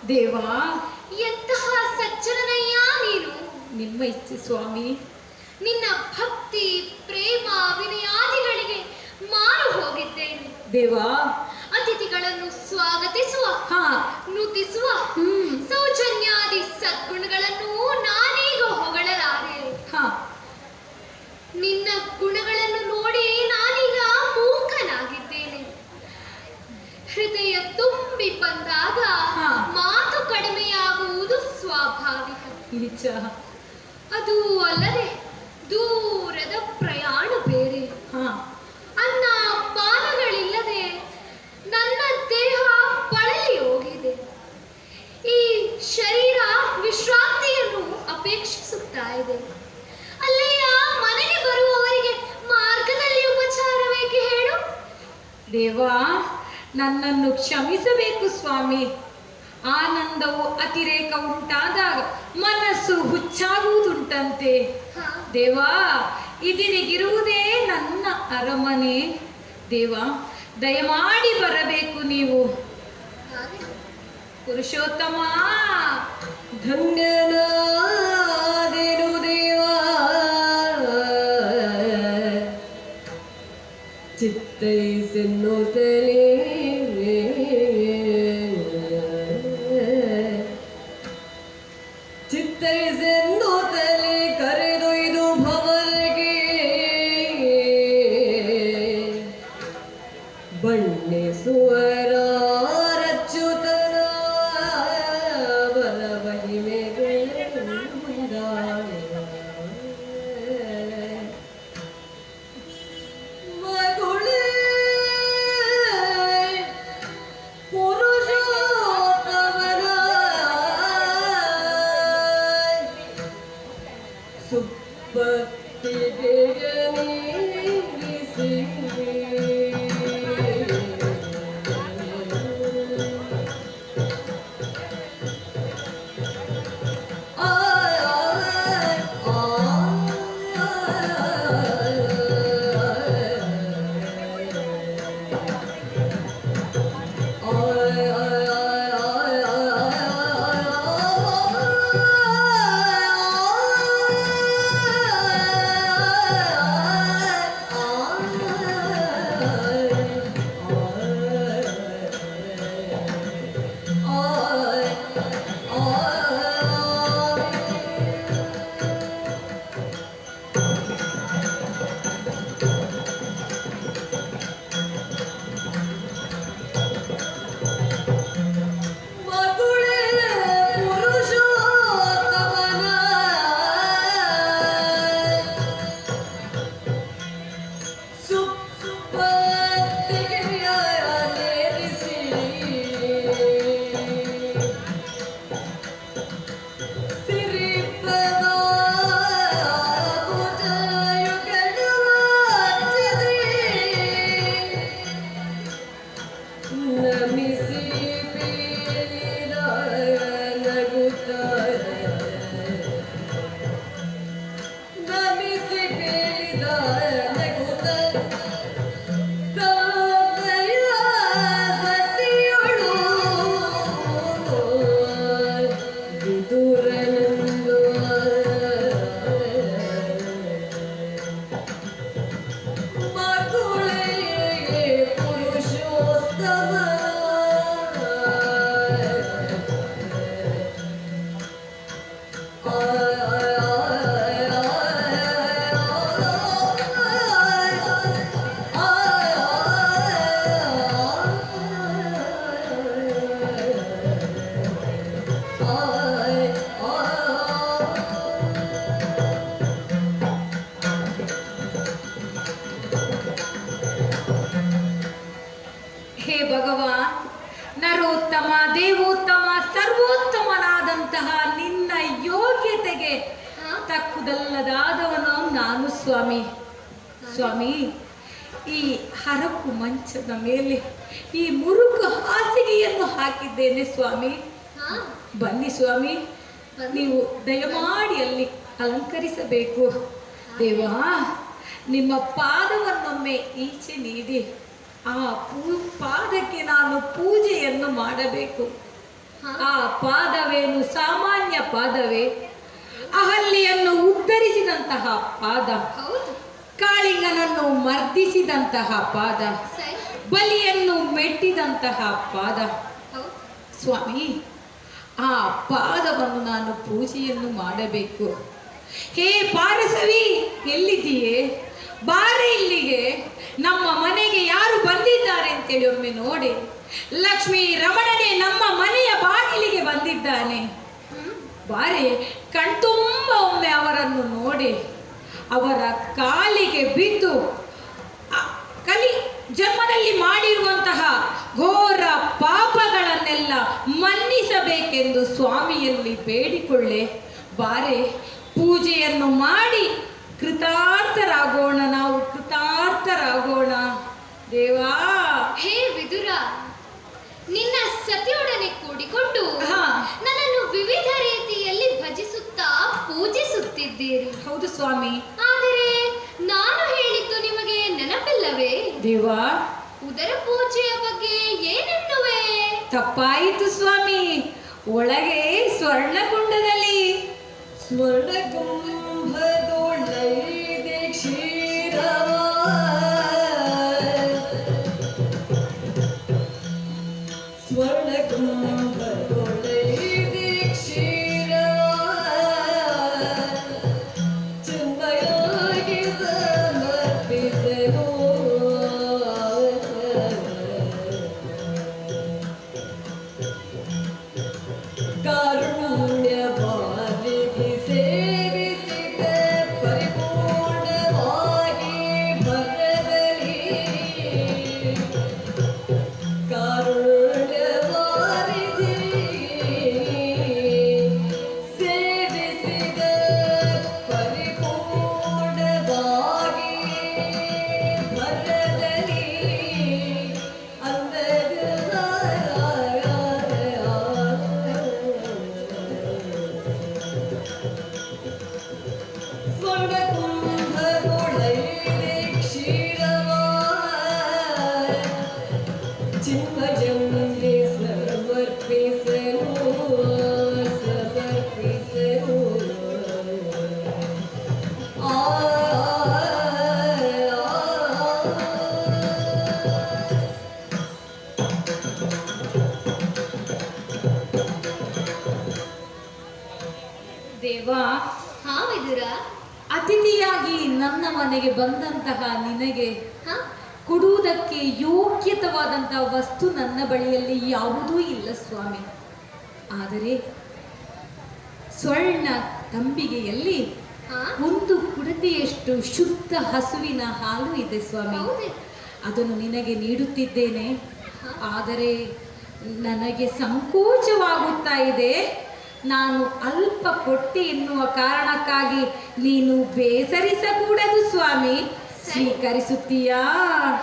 ದೇವಾ, ಎಂತಹ ಸಜ್ಜನನಯ್ಯ ನೀನು. ನಿಮ್ಮ ಇಚ್ಛೆ ಸ್ವಾಮಿ. ನಿನ್ನ ಭಕ್ತಿ ಪ್ರೇಮ ವಿನಯಾದಿಗಳಿಗೆ ಮಾರು ಹೋಗಿದ್ದೇನೆ ದೇವಾ. ಅತಿಥಿಗಳನ್ನು ಸ್ವಾಗತಿಸುವ, ನುತಿಸುವ ಸೌಜನ್ಯಾದಿ ಸದ್ಗುಣಗಳನ್ನು ನಾನೀಗ ಹೊಗಳಲಾರೆ. ನಿನ್ನ ಗುಣಗಳನ್ನು ನೋಡಿ ನಾನೀಗ ಮೂಕನಾಗಿದ್ದೇನೆ. ಹೃದಯ ತುಂಬಿ ಬಂದಾಗ ಮಾತು ಕಡಿಮೆಯಾಗುವುದು ಸ್ವಾಭಾವಿಕ. ಅದು ಅಲ್ಲದೆ ದೂರದ ಪ್ರಯಾಣ ಬೇರೆ. ಅನ್ನ ಪಾನಗಳಿಲ್ಲದೆ ನನ್ನ ದೇಹ ಬಳಲಿ ಹೋಗಿದೆ. ಈ ಶರೀರ ವಿಶ್ರಾಂತಿಯನ್ನು ಅಪೇಕ್ಷಿಸುತ್ತಾ ಇದೆ. ಅಲ್ಲಯ್ಯ, ಮನೆಗೆ ಬರುವವರಿಗೆ ಮಾರ್ಗದಲ್ಲಿ ಉಪಚಾರವೇಕೆ ಹೇಳು? ದೇವಾ, ನನ್ನನ್ನು ಕ್ಷಮಿಸಬೇಕು ಸ್ವಾಮಿ. ಆನಂದವು ಅತಿರೇಕ ಉಂಟಾದಾಗ ಮನಸ್ಸು ಹುಚ್ಚಾಗುವುದುಂಟಂತೆ. ದೇವಾ, ಇದಿರಿಗಿರುವುದೇ ನನ್ನ ಅರಮನೆ. ದೇವಾ, ದಯಮಾಡಿ ಬರಬೇಕು ನೀವು. ಪುರುಷೋತ್ತಮ, ಧನ್ಯನಾದೆನು ದೇವಾ, ಚಿತ್ತೈಸೆನ್ನುತ್ತಲೇ ಚಿತ್ತೈಸೆನ್ನುತ್ತಲೇ ಕರೆದೊಯ್ದು ಭವರಿಗೆ ಬಣ್ಣಿಸುವರ ರಚ್ಚುತನ ದೇವೋತ್ತಮ ಸರ್ವೋತ್ತಮನಾದಂತಹ ನಿನ್ನ ಯೋಗ್ಯತೆಗೆ ತಕ್ಕುದಲ್ಲದಾದವನು ನಾನು ಸ್ವಾಮಿ. ಸ್ವಾಮಿ, ಈ ಹರಕು ಮಂಚದ ಮೇಲೆ ಈ ಮುರುಕು ಹಾಸಿಗೆಯನ್ನು ಹಾಕಿದ್ದೇನೆ ಸ್ವಾಮಿ. ಬನ್ನಿ ಸ್ವಾಮಿ, ನೀವು ದಯಮಾಡಿ ಅಲ್ಲಿ ಅಲಂಕರಿಸಬೇಕು. ದೇವಾ, ನಿಮ್ಮ ಪಾದವನ್ನೊಮ್ಮೆ ಈಚೆ ನೀಡಿ ಆ ಪಾದಕ್ಕೆ ನಾನು ಪೂಜೆಯನ್ನು ಮಾಡಬೇಕು. ಆ ಪಾದವೇನು ಸಾಮಾನ್ಯ ಪಾದವೇ? ಅಹಲ್ಯೆಯನ್ನು ಉದ್ಧರಿಸಿದಂತಹ ಪಾದ, ಹೌದು ಕಾಳಿಂಗನನ್ನು ಮರ್ದಿಸಿದಂತಹ ಪಾದ, ಸರಿ ಬಲಿಯನ್ನು ಮೆಟ್ಟಿದಂತಹ ಪಾದ. ಹೌದು ಸ್ವಾಮಿ, ಆ ಪಾದವನ್ನು ನಾನು ಪೂಜೆಯನ್ನು ಮಾಡಬೇಕು. ಹೇ ಪಾರಸವಿ, ಎಲ್ಲಿದ್ದೀಯೇ? ಬಾರೆ ಇಲ್ಲಿಗೆ. ನಮ್ಮ ಮನೆಗೆ ಯಾರು ಬಂದಿದ್ದಾರೆ ಅಂತೇಳಿ ಒಮ್ಮೆ ನೋಡಿ. ಲಕ್ಷ್ಮೀ ರಮಣನೇ ನಮ್ಮ ಮನೆಯ ಬಾಗಿಲಿಗೆ ಬಂದಿದ್ದಾನೆ. ಬಾರೆ, ಕಣ್ತುಂಬ ಒಮ್ಮೆ ಅವರನ್ನು ನೋಡಿ ಅವರ ಕಾಲಿಗೆ ಬಿದ್ದು ಕಲಿ ಜನ್ಮದಲ್ಲಿ ಮಾಡಿರುವಂತಹ ಘೋರ ಪಾಪಗಳನ್ನೆಲ್ಲ ಮನ್ನಿಸಬೇಕೆಂದು ಸ್ವಾಮಿಯಲ್ಲಿ ಬೇಡಿಕೊಳ್ಳೆ. ಬಾರೆ, ಪೂಜೆಯನ್ನು ಮಾಡಿ ಕೃತಾರ್ಥರಾಗೋಣ, ನಾವು ಕೃತಾರ್ಥರಾಗೋಣ. ದೇವಾ, ಹೇ ವಿದುರ, ನಿನ್ನ ಸತಿಯೊಡನೆ ಕೂಡಿಕೊಂಡು ಹಾ. ನನ್ನನ್ನು ವಿವಿಧ ರೀತಿಯಲ್ಲಿ ಭಜಿಸುತ್ತಾ ಪೂಜಿಸುತ್ತಿದ್ದೀರಿ. ಹೌದು ಸ್ವಾಮಿ. ಆದರೆ ನಾನು ಹೇಳಿದ್ದು ನಿಮಗೆ ನೆನಪಿಲ್ಲವೇ? ದೇವಾ, ಉದರ ಪೂಜೆಯ ಬಗ್ಗೆ ಏನೆನ್ನುವೆ? ತಪ್ಪಾಯಿತು ಸ್ವಾಮಿ. ಒಳಗೆ ಸ್ವರ್ಣಕುಂಡದಲ್ಲಿ ಸ್ವರ್ಣಕುಂಭದೊಳಗೆ ಕ್ಷೀರವ ಸ್ವರ್ಣಕುಂಭದೊಳಗೆ ಕ್ಷೀರವ ಚಿನ್ಮಯಗೆ ಸಮರ್ಪಿಸಲು ಕಾರುಣ್ಯವಾಗಿ ಸೇವಿಸಿದ ಪರಿಪೂರ್ಣವಾಗಿ ಭರದಲ್ಲಿ ಕಾರುಣ್ಯವಾಗಿ ಸೇವಿಸಿದ ಪರಿಪೂರ್ಣವಾಗಿ ಭರದಲ್ಲಿ ಸ್ವರ್ಣಕುಂಭದೊಳಗೆ ಕ್ಷೀರವ ಚಿನ್ಮಯಂಗೆ ಸಮರ್ಪಿಸಲು ಸಮರ್ಪಿಸಲು ಆ ದೇವಾ, ಹಾ ವಿದುರ, ಅತಿಥಿಯಾಗಿ ನನ್ನ ಮನೆಗೆ ಬಂದಂತಹ ನಿನಗೆ ಹಾ ಕೊಡುವುದಕ್ಕೆ ಯೋಗ್ಯತವಾದಂತಹ ವಸ್ತು ನನ್ನ ಬಳಿಯಲ್ಲಿ ಯಾವುದೂ ಇಲ್ಲ ಸ್ವಾಮಿ. ಆದರೆ ಸ್ವರ್ಣ ತಂಬಿಗೆಯಲ್ಲಿ ಹಾ ಒಂದು ಕುಡತೆಯಷ್ಟು ಶುದ್ಧ ಹಸುವಿನ ಹಾಲು ಇದೆ ಸ್ವಾಮಿ. ಹೌದೇ? ಅದನ್ನು ನಿನಗೆ ನೀಡುತ್ತಿದ್ದೇನೆ. ಹಾ. ಆದರೆ ನನಗೆ ಸಂಕೋಚವಾಗುತ್ತಾ ಇದೆ. ನಾನು ಅಲ್ಪ ಕೊಟ್ಟೆ ಎನ್ನುವ ಕಾರಣಕ್ಕಾಗಿ ನೀನು ಬೇಸರಿಸಕೂಡದು ಸ್ವಾಮಿ. ಸ್ವೀಕರಿಸುತ್ತೀಯಾ?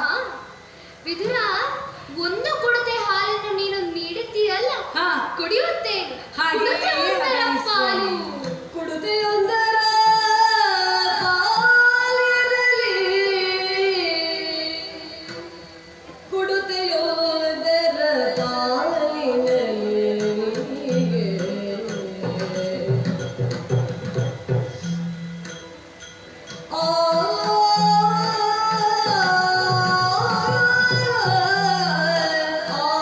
ಹಾ ವಿದುರ, ಒಂದು ಕುಡತೆ ಹಾಲನ್ನು ನೀನು ನೀಡುತ್ತೀಯಲ್ಲ, ಹಾ. ಕುಡಿಯುತ್ತೇನೆ. ಹಾಗೆ ಕುಡತೆ ಒಂದರ ಪಾಲು. ಕುಡುತೆಯೊಂದರ ಪಾಲಿನಲ್ಲಿ ಕುಡುತೆಯೊಂದರ ಪಾಲಿನಲ್ಲಿ ಆ ಆ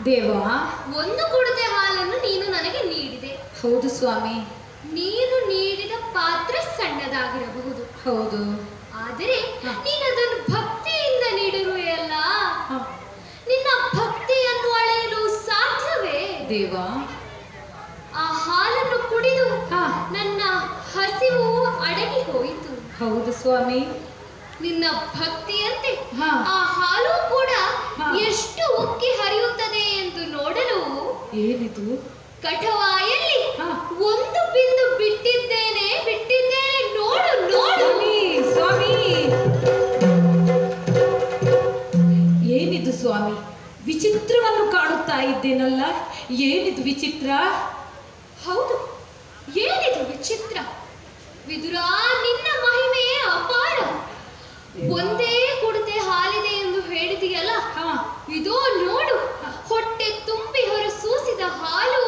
ದೇವ, ಒಂದು ಕುಡತೆ ಹಾಲನ್ನು ನೀನು ನನಗೆ ನೀಡಿದೆ. ಹೌದು ಸ್ವಾಮಿ. ನೀನು ನೀಡಿದ ಪಾತ್ರ ಸಣ್ಣದಾಗಿರಬಹುದು, ಹೌದು. ಆದರೆ ನೀನು ಅದನ್ನು ಭಕ್ತಿಯಿಂದ ನೀಡಿರುವೆಯಲ್ಲ. ಹ. ನಿನ್ನ ಭಕ್ತಿಯನ್ನು ಅಳೆಯಲು ಸಾಧ್ಯವೇ? ದೇವ, ಆ ಹಾಲನ್ನು ಕುಡಿದು ಹ. ನನ್ನ ಹಸಿವು ಅಡಗಿ ಹೋಯಿತು. ಹೌದು ಸ್ವಾಮಿ. ನಿನ್ನ ಭಕ್ತಿಯಂತೆ ಹ. ಆ ಹಾಲು ಕೂಡ ಹ. ಎಷ್ಟು ಉಕ್ಕಿ ಹರಿಯುತ್ತದೆ ಎಂದು ನೋಡಲು ಏನಿದು? ಕಠವಾಯಲ್ಲಿ ಹ. ಒಂದು ಬಿಂದು ಬಿಟ್ಟಿದ್ದೇನೆ ನೋಡು ನೋಡು. ಸ್ವಾಮಿ, ಏನಿದು ಸ್ವಾಮಿ? ವಿಚಿತ್ರವನ್ನು ಕಾಣುತ್ತಾ ಇದ್ದೇನಲ್ಲ, ಏನಿದು ವಿಚಿತ್ರ? ಹೌದು, ಏನಿದು ವಿಚಿತ್ರ? ವಿದುರ, ನಿನ್ನ ಮಹಿಮೆ ಅಪಾರ. ಒಂದೇ ಕುಡತೆ ಹಾಲಿದೆ ಎಂದು ಹೇಳಿದೆಯಲ್ಲ, ಇದೋ ನೋಡು, ಹೊಟ್ಟೆ ತುಂಬಿ ಹೊರಸೂಸಿದ ಹಾಲು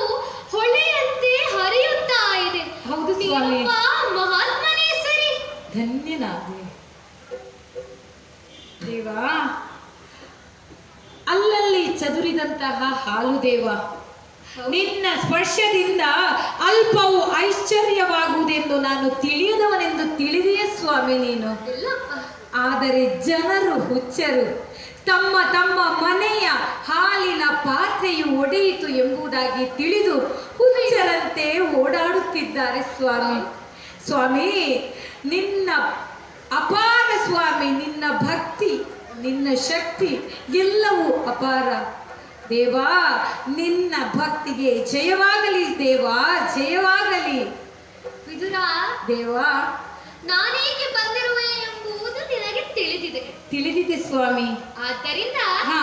ಹೊಳೆಯಂತೆ ಹರಿಯುತ್ತಾ ಇದೆ. ಹೌದು ಸ್ವಾಮಿ. ನೀನೊಬ್ಬ ಮಹಾತ್ಮನೇ ಸರಿ. ಧನ್ಯನಾದೆ ದೇವ. ಅಲ್ಲಲ್ಲಿ ಚದುರಿದಂತಹ ಹಾಲು ದೇವ, ನಿನ್ನ ಸ್ಪರ್ಶದಿಂದ ಅಲ್ಪವು ಐಶ್ವರ್ಯವಾಗುವುದೆಂದು ನಾನು ತಿಳಿಯದವನೆಂದು ತಿಳಿದೆಯೇ ಸ್ವಾಮಿ ನೀನು. ಎಲ್ಲಪ್ಪ, ಆದರೆ ಜನರು ಹುಚ್ಚರು. ತಮ್ಮ ತಮ್ಮ ಮನೆಯ ಹಾಲಿನ ಪಾತ್ರೆಯು ಒಡೆಯಿತು ಎಂಬುದಾಗಿ ತಿಳಿದು ಹುಚ್ಚರಂತೆ ಓಡಾಡುತ್ತಿದ್ದಾರೆ ಸ್ವಾಮಿ. ಸ್ವಾಮಿ, ನಿನ್ನ ಅಪಾರ ಸ್ವಾಮಿ, ನಿನ್ನ ಭಕ್ತಿ, ನಿನ್ನ ಶಕ್ತಿ ಎಲ್ಲವೂ ಅಪಾರ ದೇವಾ. ನಿನ್ನ ಭಕ್ತಿಗೆ ಜಯವಾಗಲಿ ದೇವಾ, ಜಯವಾಗಲಿ. ವಿದುರ, ದೇವಾ, ನಾನೇಕೆ ಬಂದಿರುವೆ ಎಂಬುದು ನಿನಗೆ ತಿಳಿದಿದೆ ಸ್ವಾಮಿ. ಆದ್ದರಿಂದ ಹಾ,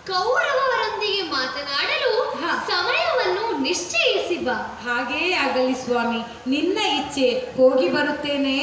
ಕೌರವರೊಂದಿಗೆ ಮಾತನಾಡಲು ಹಾ. ಸಮಯವನ್ನು ನಿಶ್ಚಯಿಸಿ ಬಾ. ಹಾಗೇ ಆಗಲಿ ಸ್ವಾಮಿ, ನಿನ್ನ ಇಚ್ಛೆ. ಹೋಗಿ ಬರುತ್ತೇನೆ.